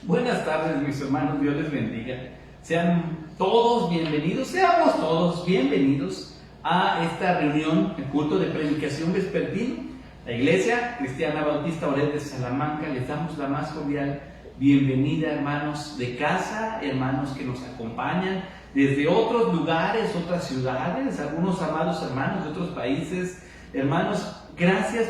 Buenas tardes, mis hermanos, Dios les bendiga. Seamos todos bienvenidos a esta reunión, el culto de predicación vespertino. La Iglesia Cristiana Bautista Oret de Salamanca, les damos la más cordial bienvenida, hermanos de casa, hermanos que nos acompañan desde otros lugares, otras ciudades, algunos amados hermanos de otros países. Hermanos, gracias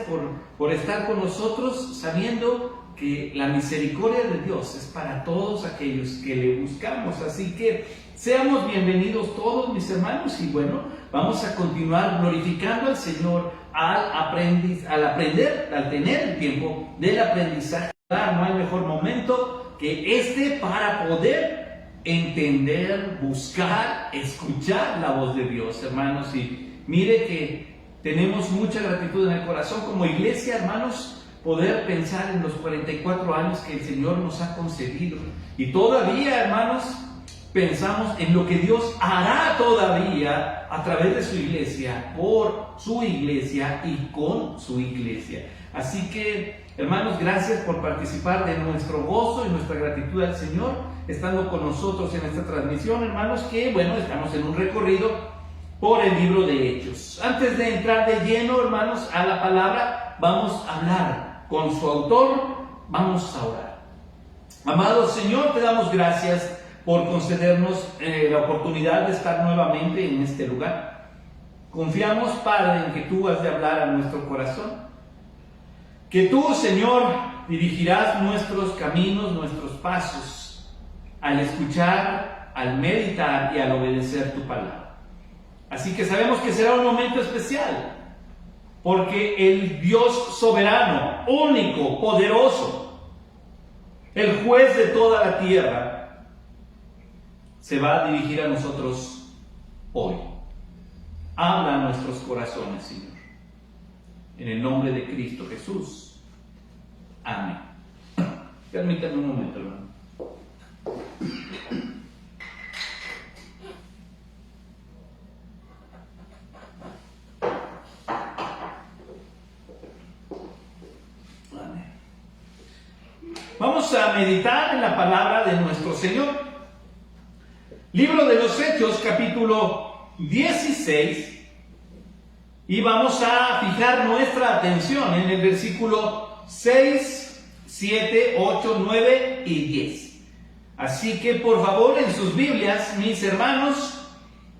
por estar con nosotros, sabiendo que la misericordia de Dios es para todos aquellos que le buscamos. Así que seamos bienvenidos todos, mis hermanos, y bueno, vamos a continuar glorificando al Señor al tener el tiempo del aprendizaje. No hay mejor momento que este para poder entender, buscar, escuchar la voz de Dios, hermanos. Y mire que tenemos mucha gratitud en el corazón como iglesia, hermanos, poder pensar en los 44 años que el Señor nos ha concedido. Y todavía, hermanos, pensamos en lo que Dios hará todavía a través de su iglesia, por su iglesia y con su iglesia. Así que, hermanos, gracias por participar de nuestro gozo y nuestra gratitud al Señor, estando con nosotros en esta transmisión, hermanos, que, bueno, estamos en un recorrido por el libro de Hechos. Antes de entrar de lleno, hermanos, a la palabra, vamos a hablar con su autor, vamos a orar. Amado Señor, te damos gracias por concedernos la oportunidad de estar nuevamente en este lugar. Confiamos, Padre, en que tú has de hablar a nuestro corazón, que tú, Señor, dirigirás nuestros caminos, nuestros pasos, al escuchar, al meditar y al obedecer tu palabra. Así que sabemos que será un momento especial, porque el Dios soberano, único, poderoso, el juez de toda la tierra, se va a dirigir a nosotros hoy. Habla a nuestros corazones, Señor. En el nombre de Cristo Jesús. Amén. Permítanme un momento, hermano. Vamos a meditar en la palabra de nuestro Señor. Libro de los Hechos, capítulo 16. Y vamos a fijar nuestra atención en el versículo 6, 7, 8, 9 y 10. Así que por favor en sus Biblias, mis hermanos,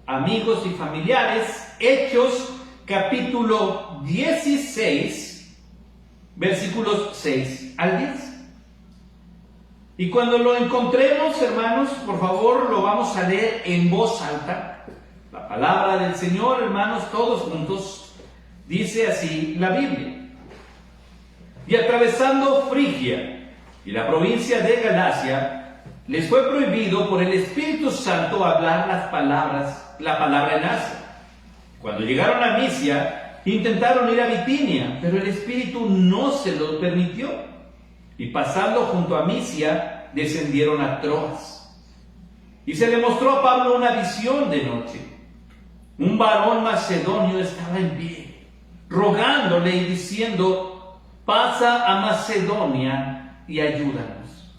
amigos y familiares, Hechos, capítulo 16, versículos 6 al 10. Y cuando lo encontremos, hermanos, por favor, lo vamos a leer en voz alta. La palabra del Señor, hermanos, todos juntos, dice así la Biblia. Y atravesando Frigia y la provincia de Galacia, les fue prohibido por el Espíritu Santo hablar la palabra en Asia. Cuando llegaron a Misia, intentaron ir a Bitinia, pero el Espíritu no se lo permitió. Y pasando junto a Misia, descendieron a Troas. Y se le mostró a Pablo una visión de noche. Un varón macedonio estaba en pie, rogándole y diciendo: pasa a Macedonia y ayúdanos.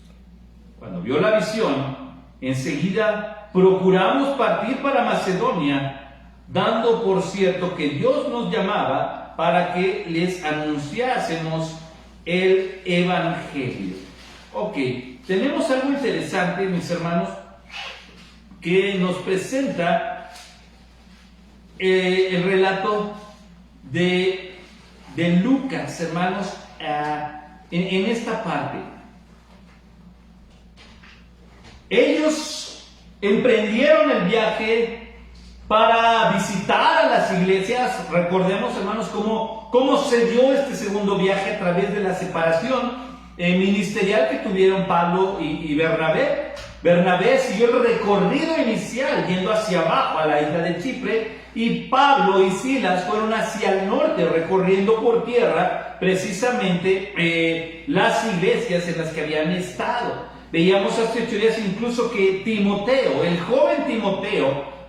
Cuando vio la visión, enseguida procuramos partir para Macedonia, dando por cierto que Dios nos llamaba para que les anunciásemos el Evangelio. Ok, tenemos algo interesante, mis hermanos, que nos presenta el relato de Lucas, hermanos, en esta parte. Ellos emprendieron el viaje para visitar a las iglesias. Recordemos, hermanos, cómo se dio este segundo viaje a través de la separación ministerial que tuvieron Pablo y Bernabé. Bernabé siguió el recorrido inicial yendo hacia abajo a la isla de Chipre, y Pablo y Silas fueron hacia el norte recorriendo por tierra precisamente las iglesias en las que habían estado. Veíamos hace 8 días incluso que Timoteo, el joven Timoteo,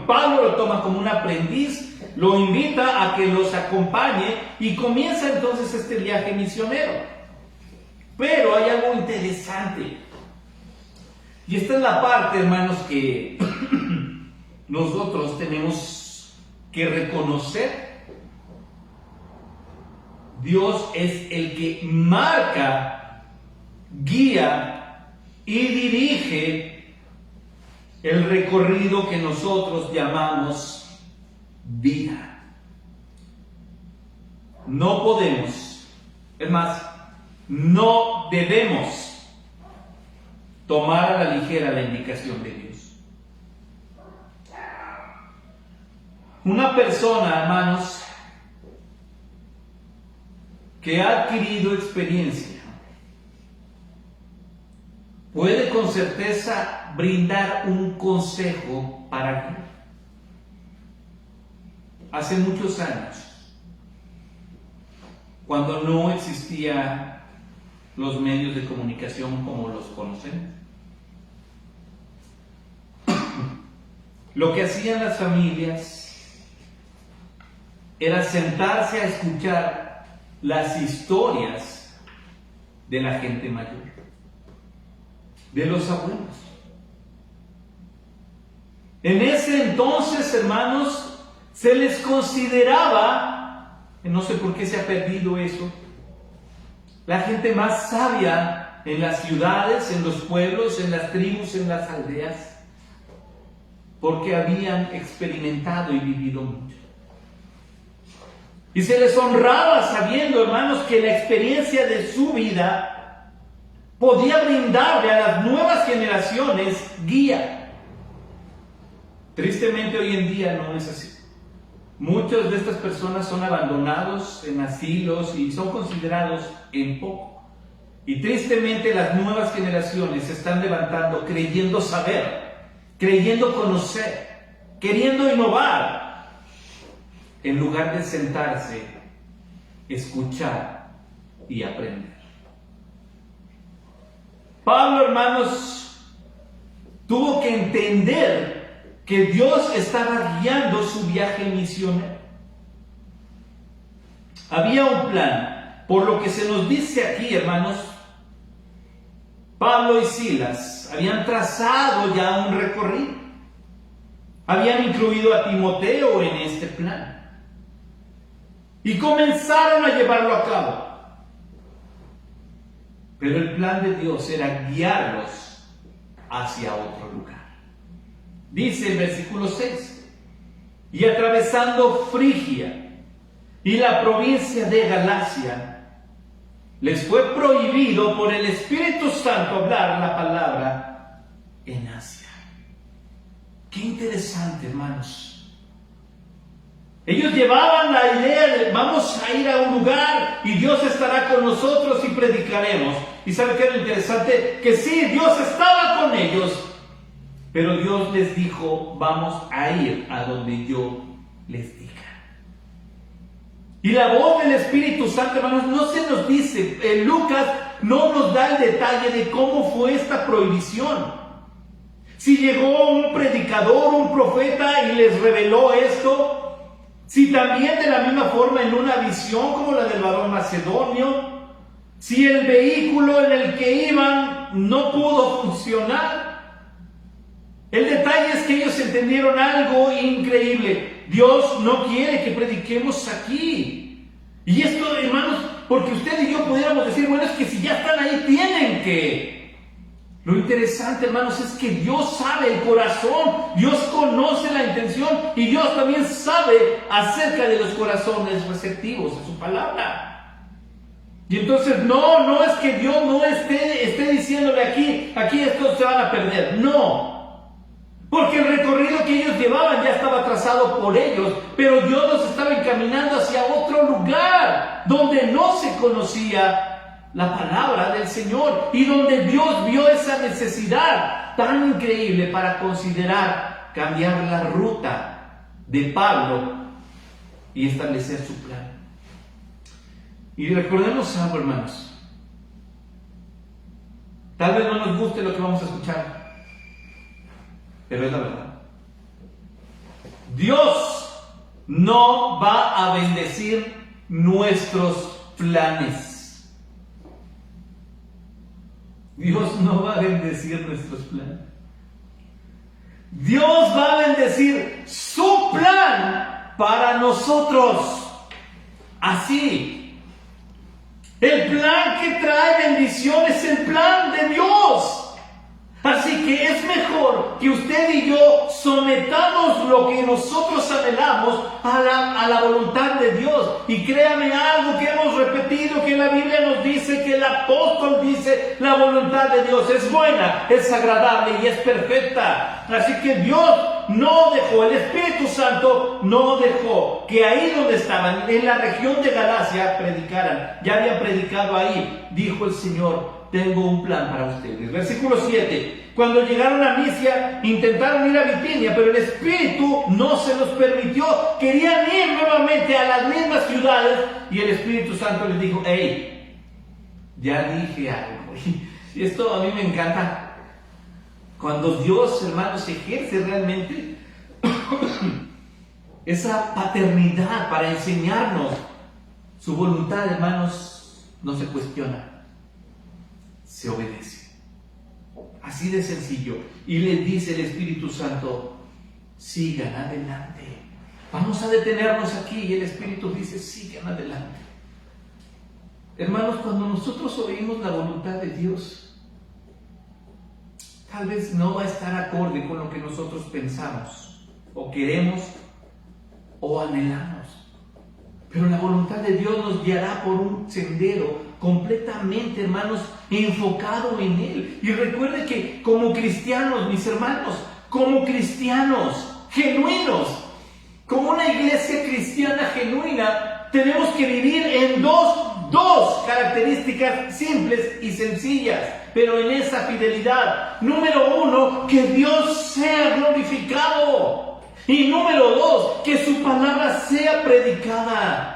Pablo lo toma como un aprendiz, lo invita a que los acompañe y comienza entonces este viaje misionero. Pero hay algo interesante. Y esta es la parte, hermanos, que nosotros tenemos que reconocer. Dios es el que marca, guía y dirige el recorrido que nosotros llamamos vida. No podemos, es más, no debemos tomar a la ligera la indicación de Dios. Una persona, hermanos, que ha adquirido experiencia, puede con certeza brindar un consejo para ti. Hace muchos años, cuando no existían los medios de comunicación como los conocemos, lo que hacían las familias era sentarse a escuchar las historias de la gente mayor, de los abuelos. En ese entonces, hermanos, se les consideraba, no sé por qué se ha perdido eso, la gente más sabia en las ciudades, en los pueblos, en las tribus, en las aldeas, porque habían experimentado y vivido mucho. Y se les honraba sabiendo, hermanos, que la experiencia de su vida podía brindarle a las nuevas generaciones guía. Tristemente hoy en día no es así. Muchas de estas personas son abandonados en asilos y son considerados en poco. Y tristemente las nuevas generaciones se están levantando creyendo saber, creyendo conocer, queriendo innovar, en lugar de sentarse, escuchar y aprender. Pablo, hermanos, tuvo que entender que Dios estaba guiando su viaje misionero. Había un plan, por lo que se nos dice aquí, hermanos, Pablo y Silas habían trazado ya un recorrido. Habían incluido a Timoteo en este plan. Y comenzaron a llevarlo a cabo. Pero el plan de Dios era guiarlos hacia otro lugar. Dice el versículo 6, y atravesando Frigia y la provincia de Galacia, les fue prohibido por el Espíritu Santo hablar la palabra en Asia. Qué interesante, hermanos. Ellos llevaban la idea de vamos a ir a un lugar y Dios estará con nosotros y predicaremos. ¿Y saben qué era interesante? Que sí, Dios estaba con ellos, pero Dios les dijo, vamos a ir a donde yo les diga. Y la voz del Espíritu Santo, hermanos, no se nos dice, Lucas no nos da el detalle de cómo fue esta prohibición. Si llegó un predicador, un profeta y les reveló esto, si también de la misma forma en una visión como la del varón macedonio, si el vehículo en el que iban no pudo funcionar. El detalle es que ellos entendieron algo increíble. Dios no quiere que prediquemos aquí. Y esto, hermanos, porque usted y yo pudiéramos decir, bueno, es que si ya están ahí, tienen que. Lo interesante, hermanos, es que Dios sabe el corazón, Dios conoce la intención y Dios también sabe acerca de los corazones receptivos a su palabra. Y entonces, no es que Dios no esté diciéndole aquí estos se van a perder. No. Porque el recorrido que ellos llevaban ya estaba trazado por ellos, pero Dios los estaba encaminando hacia otro lugar, donde no se conocía la palabra del Señor, y donde Dios vio esa necesidad tan increíble para considerar cambiar la ruta de Pablo y establecer su plan. Y recordemos algo, hermanos. Tal vez no nos guste lo que vamos a escuchar, pero es la verdad. Dios no va a bendecir nuestros planes. Dios no va a bendecir nuestros planes. Dios va a bendecir su plan para nosotros. Así. El plan que trae bendición es el plan de Dios. Así que es mejor que usted y yo sometamos lo que nosotros anhelamos a la voluntad de Dios. Y créame algo que hemos repetido, que la Biblia nos dice, que el apóstol dice, la voluntad de Dios es buena, es agradable y es perfecta. Así que Dios no dejó, el Espíritu Santo no dejó que ahí donde estaban, en la región de Galacia, predicaran. Ya habían predicado ahí, dijo el Señor: tengo un plan para ustedes. Versículo 7. Cuando llegaron a Misia, intentaron ir a Bitinia, pero el Espíritu no se los permitió. Querían ir nuevamente a las mismas ciudades y el Espíritu Santo les dijo: hey, ya dije algo. Y esto a mí me encanta. Cuando Dios, hermanos, ejerce realmente esa paternidad para enseñarnos su voluntad, hermanos, no se cuestiona, se obedece. Así de sencillo. Y les dice el Espíritu Santo: sigan adelante. Vamos a detenernos aquí. Y el Espíritu dice: sigan adelante. Hermanos, cuando nosotros oímos la voluntad de Dios, tal vez no va a estar acorde con lo que nosotros pensamos, o queremos, o anhelamos. Pero la voluntad de Dios nos guiará por un sendero completamente, hermanos, enfocado en Él. Y recuerde que como cristianos, mis hermanos, como cristianos genuinos, como una iglesia cristiana genuina, tenemos que vivir en dos características simples y sencillas, pero en esa fidelidad. Número 1, que Dios sea glorificado. Y número 2, que su palabra sea predicada.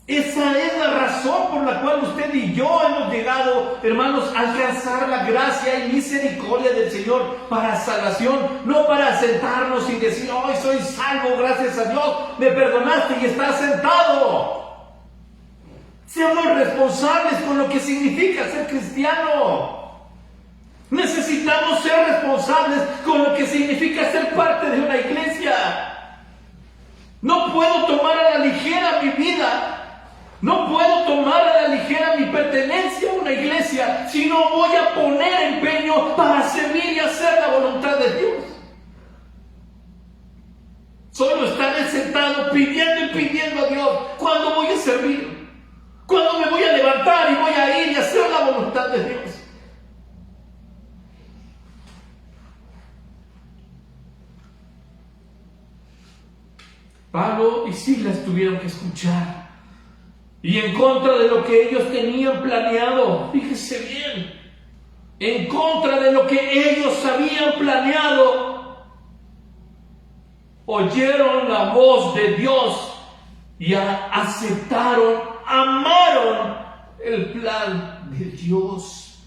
Esa es la razón por la cual usted y yo hemos llegado, hermanos, a alcanzar la gracia y misericordia del Señor para salvación. No para sentarnos y decir: hoy soy salvo, gracias a Dios, me perdonaste y estás sentado. Seamos responsables con lo que significa ser cristiano. Necesitamos ser responsables con lo que significa ser parte de una iglesia. No puedo tomar a la ligera mi vida. No puedo tomar a la ligera mi pertenencia a una iglesia si no voy a poner empeño para servir y hacer la voluntad de Dios. Solo estaré sentado pidiendo y pidiendo a Dios: ¿cuándo voy a servir? ¿Cuándo me voy a levantar y voy a ir y hacer la voluntad de Dios? Pablo y Silas tuvieron que escuchar, y en contra de lo que ellos tenían planeado, fíjese bien, en contra de lo que ellos habían planeado, oyeron la voz de Dios y aceptaron, amaron el plan de Dios.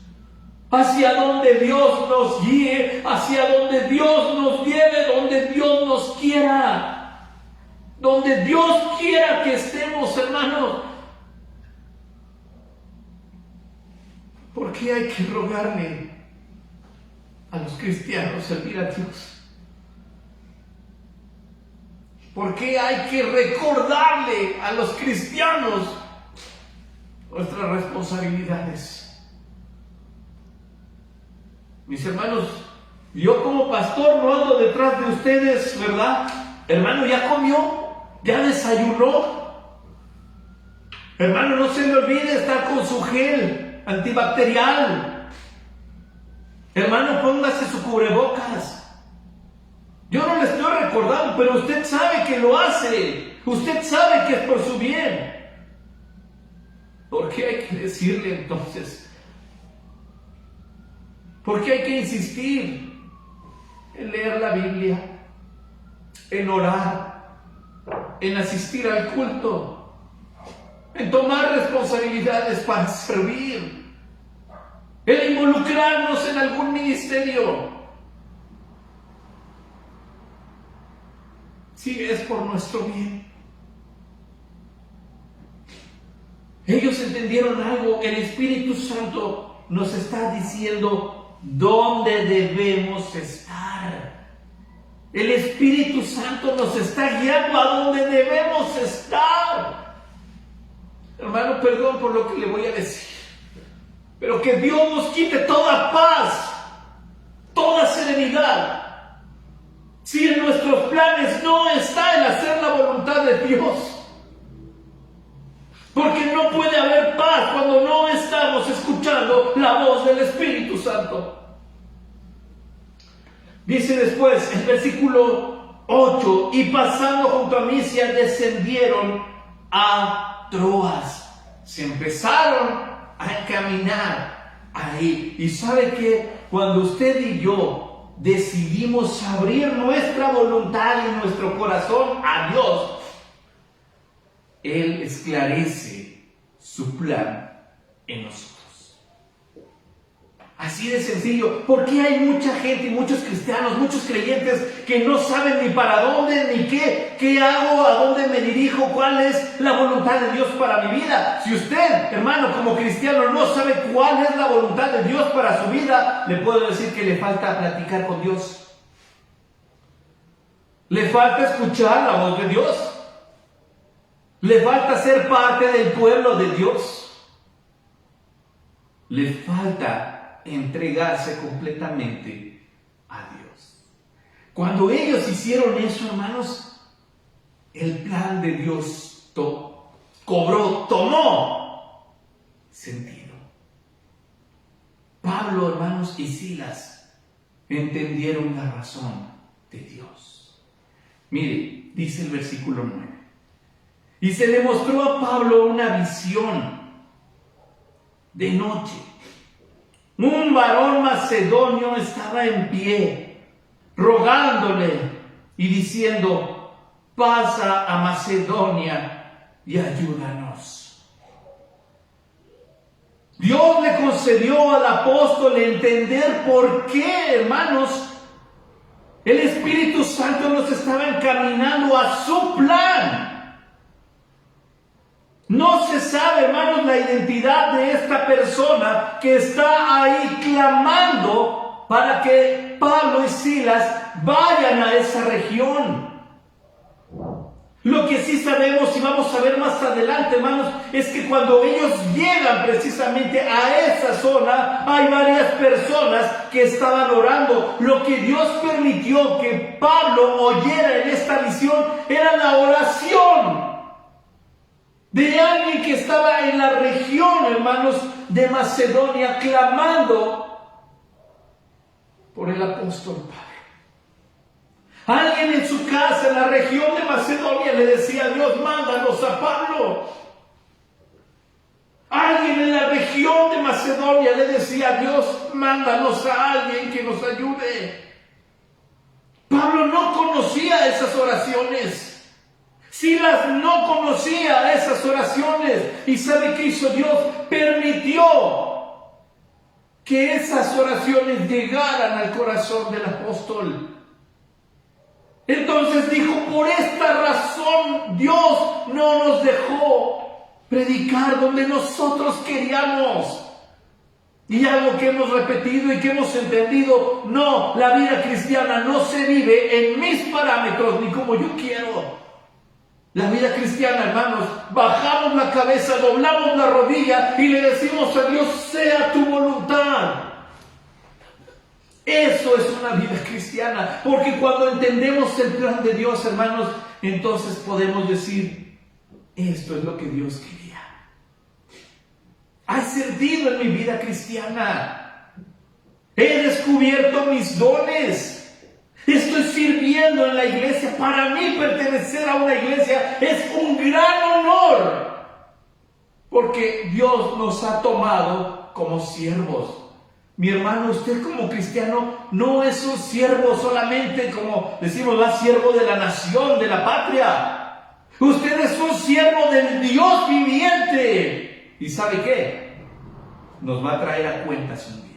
Hacia donde Dios nos guíe, hacia donde Dios nos lleve, donde Dios nos quiera. Donde Dios quiera que estemos, hermanos. ¿Por qué hay que rogarle a los cristianos servir a Dios? ¿Por qué hay que recordarle a los cristianos nuestras responsabilidades? Mis hermanos, yo como pastor no ando detrás de ustedes, ¿verdad? Hermano, ¿ya comió? ¿Ya desayunó? Hermano, no se le olvide estar con su gel antibacterial. Hermano, póngase su cubrebocas. Yo no le estoy recordando, pero usted sabe que lo hace. Usted sabe que es por su bien. ¿Por qué hay que decirle entonces? ¿Por qué hay que insistir en leer la Biblia, en orar, en asistir al culto, en tomar responsabilidades para servir, en involucrarnos en algún ministerio? Si es por nuestro bien. Ellos entendieron algo. El Espíritu Santo nos está diciendo dónde debemos estar. El Espíritu Santo nos está guiando a donde debemos estar. Hermano, perdón por lo que le voy a decir, pero que Dios nos quite toda paz, toda serenidad, si en nuestros planes no está el hacer la voluntad de Dios. Porque no puede haber paz cuando no estamos escuchando la voz del Espíritu Santo. Dice después, el versículo 8, y pasando junto a Misia descendieron a Troas. Se empezaron a encaminar ahí. Y sabe que cuando usted y yo decidimos abrir nuestra voluntad y nuestro corazón a Dios, Él esclarece su plan en nosotros. Así de sencillo. Porque hay mucha gente, muchos cristianos, muchos creyentes que no saben ni para dónde, ni qué hago, a dónde me dirijo, cuál es la voluntad de Dios para mi vida. Si usted, hermano, como cristiano, no sabe cuál es la voluntad de Dios para su vida, le puedo decir que le falta platicar con Dios. Le falta escuchar la voz de Dios. Le falta ser parte del pueblo de Dios. Le falta entregarse completamente a Dios. Cuando ellos hicieron eso, hermanos, el plan de Dios tomó sentido. Pablo, hermanos, y Silas entendieron la razón de Dios. Mire, dice el versículo 9. Y se le mostró a Pablo una visión de noche. Un varón macedonio estaba en pie, rogándole y diciendo: pasa a Macedonia y ayúdanos. Dios le concedió al apóstol entender por qué, hermanos, el Espíritu Santo nos estaba encaminando a su plan. No se sabe, hermanos, la identidad de esta persona que está ahí clamando para que Pablo y Silas vayan a esa región. Lo que sí sabemos, y vamos a ver más adelante, hermanos, es que cuando ellos llegan precisamente a esa zona, hay varias personas que estaban orando. Lo que Dios permitió que Pablo oyera en esta visión era la oración de alguien que estaba en la región, hermanos, de Macedonia, clamando por el apóstol Pablo. Alguien en su casa, en la región de Macedonia, le decía: Dios, mándanos a Pablo. Alguien en la región de Macedonia le decía: Dios, mándanos a alguien que nos ayude. Pablo no conocía esas oraciones. Silas no conocía esas oraciones. ¿Y sabe qué hizo Dios? Permitió que esas oraciones llegaran al corazón del apóstol. Entonces dijo: por esta razón Dios no nos dejó predicar donde nosotros queríamos. Y algo que hemos repetido y que hemos entendido: no, la vida cristiana no se vive en mis parámetros ni como yo quiero. La vida cristiana, hermanos, bajamos la cabeza, doblamos la rodilla y le decimos a Dios: sea tu voluntad. Eso es una vida cristiana, porque cuando entendemos el plan de Dios, hermanos, entonces podemos decir: esto es lo que Dios quería. Hay sentido en mi vida cristiana. He descubierto mis dones. Estoy sirviendo en la iglesia. Para mí pertenecer a una iglesia es un gran honor, porque Dios nos ha tomado como siervos. Mi hermano, usted como cristiano no es un siervo solamente, como decimos, un siervo de la nación, de la patria. Usted es un siervo del Dios viviente. ¿Y sabe qué? Nos va a traer a cuentas un día.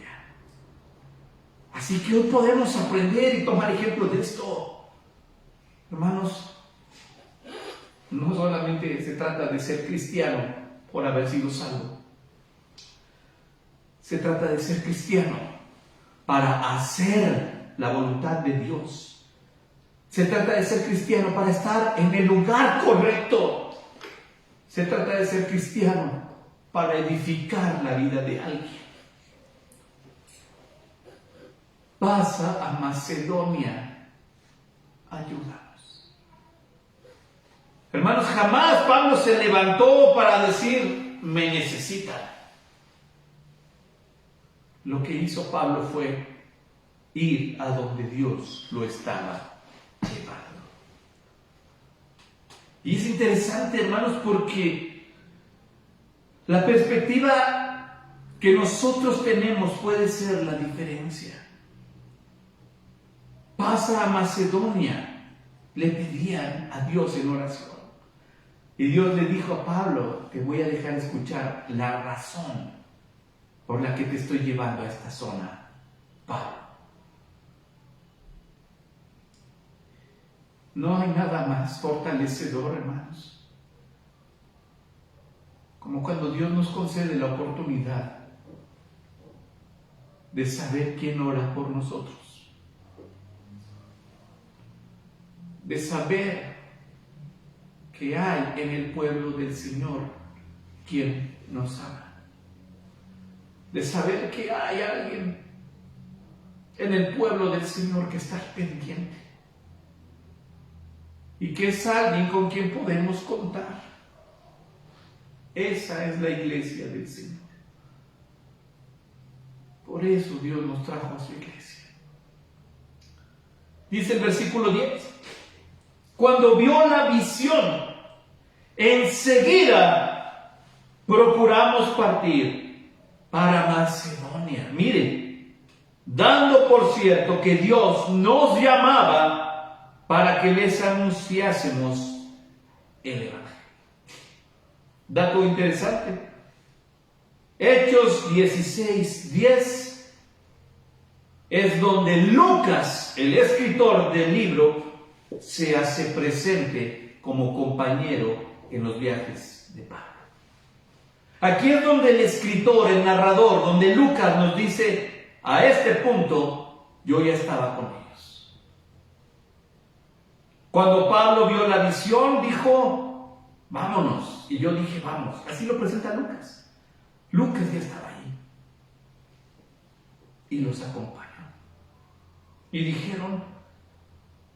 Así que hoy podemos aprender y tomar ejemplo de esto. Hermanos, no solamente se trata de ser cristiano por haber sido salvo, Se trata de ser cristiano para hacer la voluntad de Dios. Se trata de ser cristiano para estar en el lugar correcto. Se trata de ser cristiano para edificar la vida de alguien. Pasa a Macedonia, ayúdanos. Hermanos, jamás Pablo se levantó para decir, me necesitan. Lo que hizo Pablo fue ir a donde Dios lo estaba llevando. Y es interesante, hermanos, porque la perspectiva que nosotros tenemos puede ser la diferencia. Pasa a Macedonia, le pedían a Dios en oración. Y Dios le dijo a Pablo, te voy a dejar escuchar la razón por la que te estoy llevando a esta zona, Pablo. No hay nada más fortalecedor, hermanos, como cuando Dios nos concede la oportunidad de saber quién ora por nosotros, de saber que hay en el pueblo del Señor quien nos ama, de saber que hay alguien en el pueblo del Señor que está pendiente y que es alguien con quien podemos contar. Esa es la iglesia del Señor. Por eso Dios nos trajo a su iglesia. Dice el versículo 10, cuando vio la visión, enseguida procuramos partir para Macedonia. Mire, dando por cierto que Dios nos llamaba para que les anunciásemos el Evangelio. Dato interesante. Hechos 16:10 es donde Lucas, el escritor del libro, se hace presente como compañero en los viajes de Pablo. Aquí es donde el escritor, el narrador, donde Lucas nos dice, a este punto yo ya estaba con ellos. Cuando Pablo vio la visión, dijo, vámonos. Y yo dije, vamos. Así lo presenta Lucas. Lucas ya estaba ahí. Y los acompañó. Y dijeron,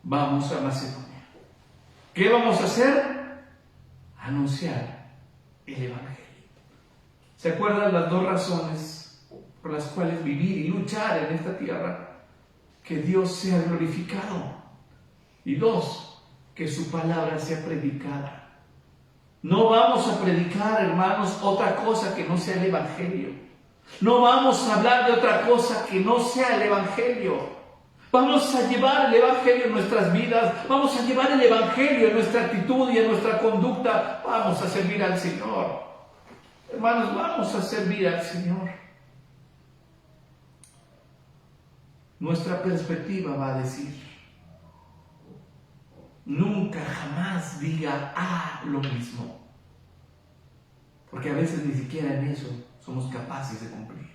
vamos a Macedonia. ¿Qué vamos a hacer? Anunciar el Evangelio. ¿Se acuerdan las dos razones por las cuales vivir y luchar en esta tierra? Que Dios sea glorificado. Y dos, que su palabra sea predicada. No vamos a predicar, hermanos, otra cosa que no sea el Evangelio. No vamos a hablar de otra cosa que no sea el Evangelio. Vamos a llevar el Evangelio en nuestras vidas. Vamos a llevar el Evangelio en nuestra actitud y en nuestra conducta. Vamos a servir al Señor. Hermanos, vamos a servir al Señor. Nuestra perspectiva va a decir, nunca jamás diga lo mismo. Porque a veces ni siquiera en eso somos capaces de cumplir.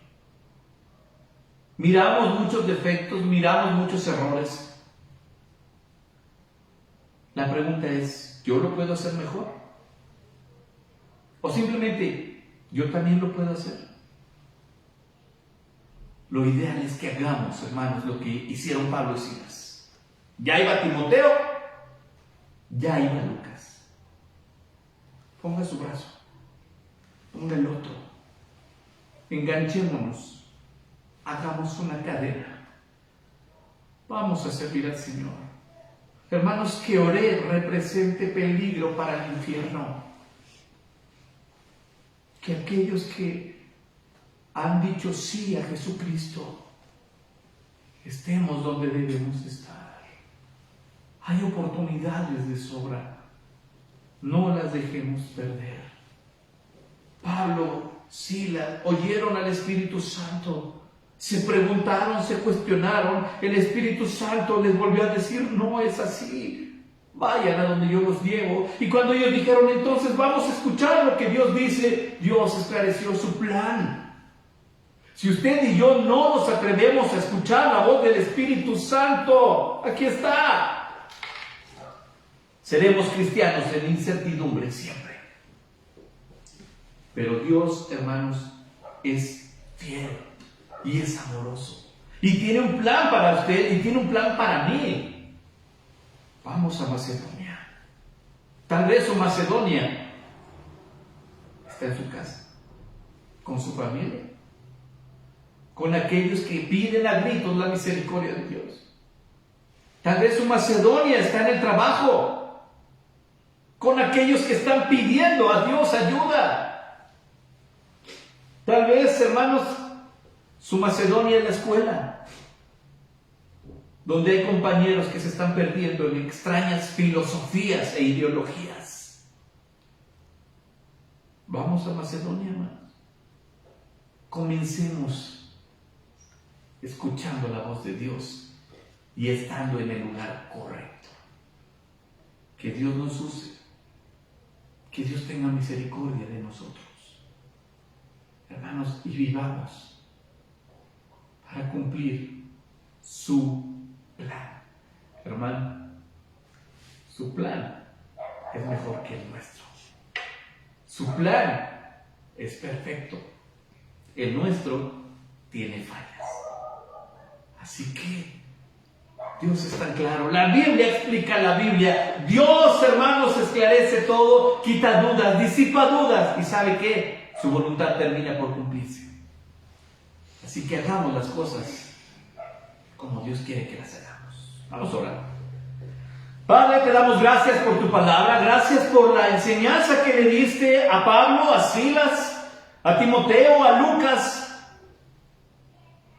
Miramos muchos defectos, miramos muchos errores. La pregunta es, ¿yo lo puedo hacer mejor? O simplemente, ¿yo también lo puedo hacer? Lo ideal es que hagamos, hermanos, lo que hicieron Pablo y Silas. Ya iba Timoteo, ya iba Lucas. Ponga su brazo, ponga el otro, enganchémonos. Hagamos una cadena. Vamos a servir al Señor. Hermanos, que orar represente peligro para el infierno. Que aquellos que han dicho sí a Jesucristo estemos donde debemos estar. Hay oportunidades de sobra. No las dejemos perder. Pablo, Silas, oyeron al Espíritu Santo. Se preguntaron, se cuestionaron, el Espíritu Santo les volvió a decir, no es así, vayan a donde yo los llevo. Y cuando ellos dijeron, entonces vamos a escuchar lo que Dios dice, Dios esclareció su plan. Si usted y yo no nos atrevemos a escuchar la voz del Espíritu Santo, aquí está. Seremos cristianos en incertidumbre siempre. Pero Dios, hermanos, es fiel y es amoroso. Y tiene un plan para usted y tiene un plan para mí. Vamos a Macedonia. Tal vez su Macedonia está en su casa, con su familia, con aquellos que piden a gritos la misericordia de Dios. Tal vez su Macedonia está en el trabajo, con aquellos que están pidiendo a Dios ayuda. Tal vez, hermanos, su Macedonia es la escuela, donde hay compañeros que se están perdiendo en extrañas filosofías e ideologías. Vamos a Macedonia, hermanos. Comencemos escuchando la voz de Dios y estando en el lugar correcto. Que Dios nos use. Que Dios tenga misericordia de nosotros, hermanos, y vivamos para cumplir su plan. Hermano, su plan es mejor que el nuestro. Su plan es perfecto. El nuestro tiene fallas. Así que Dios es tan claro. La Biblia explica la Biblia. Dios, hermanos, esclarece todo, quita dudas, disipa dudas. ¿Y sabe qué? Su voluntad termina por cumplirse. Así que hagamos las cosas como Dios quiere que las hagamos. Vamos a orar. Padre, te damos gracias por tu palabra. Gracias por la enseñanza que le diste a Pablo, a Silas, a Timoteo, a Lucas.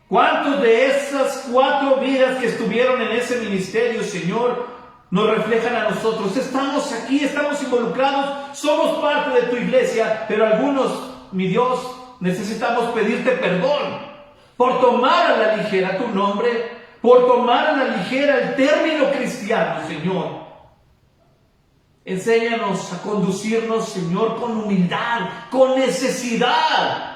¿Cuántos de esas 4 vidas que estuvieron en ese ministerio, Señor, nos reflejan a nosotros? Estamos aquí, estamos involucrados, somos parte de tu iglesia, pero algunos, mi Dios, necesitamos pedirte perdón por tomar a la ligera tu nombre, por tomar a la ligera el término cristiano, Señor. Enséñanos a conducirnos, Señor, con humildad, con necesidad,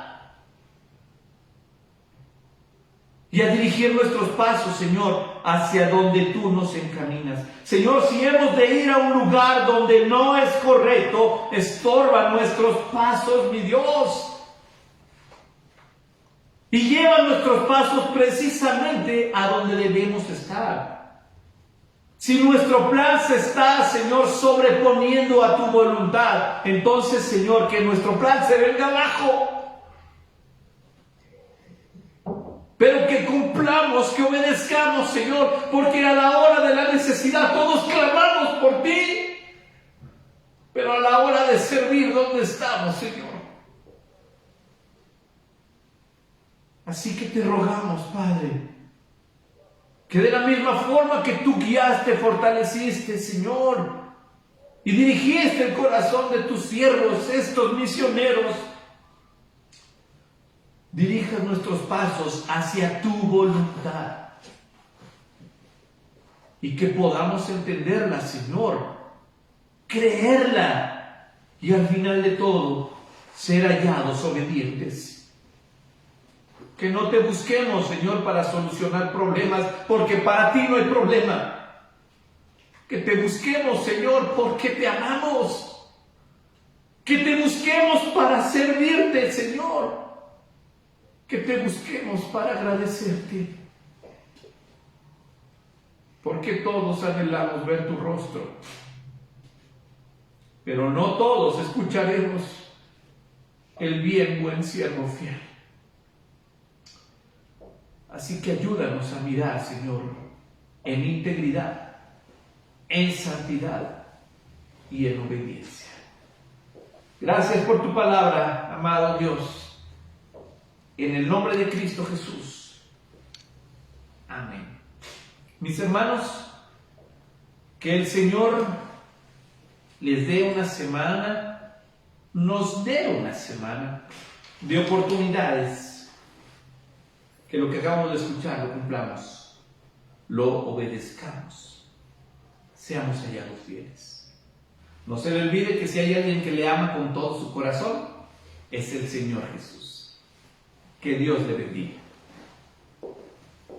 y a dirigir nuestros pasos, Señor, hacia donde tú nos encaminas. Señor, si hemos de ir a un lugar donde no es correcto, estorba nuestros pasos, mi Dios. Y lleva nuestros pasos precisamente a donde debemos estar. Si nuestro plan se está, Señor, sobreponiendo a tu voluntad, entonces, Señor, que nuestro plan se venga abajo. Pero que cumplamos, que obedezcamos, Señor, porque a la hora de la necesidad todos clamamos por ti. Pero a la hora de servir, ¿dónde estamos, Señor? Así que te rogamos, Padre, que de la misma forma que tú guiaste, fortaleciste, Señor, y dirigiste el corazón de tus siervos, estos misioneros, dirijas nuestros pasos hacia tu voluntad y que podamos entenderla, Señor, creerla y al final de todo ser hallados obedientes. Que no te busquemos, Señor, para solucionar problemas, porque para ti no hay problema. Que te busquemos, Señor, porque te amamos. Que te busquemos para servirte, Señor. Que te busquemos para agradecerte. Porque todos anhelamos ver tu rostro. Pero no todos escucharemos el bien, buen siervo fiel. Así que ayúdanos a mirar, Señor, en integridad, en santidad y en obediencia. Gracias por tu palabra, amado Dios. En el nombre de Cristo Jesús. Amén. Mis hermanos, que el Señor les dé una semana, nos dé una semana de oportunidades. Que lo que acabamos de escuchar lo cumplamos, lo obedezcamos, seamos hallados fieles. No se le olvide que si hay alguien que le ama con todo su corazón, es el Señor Jesús. Que Dios le bendiga.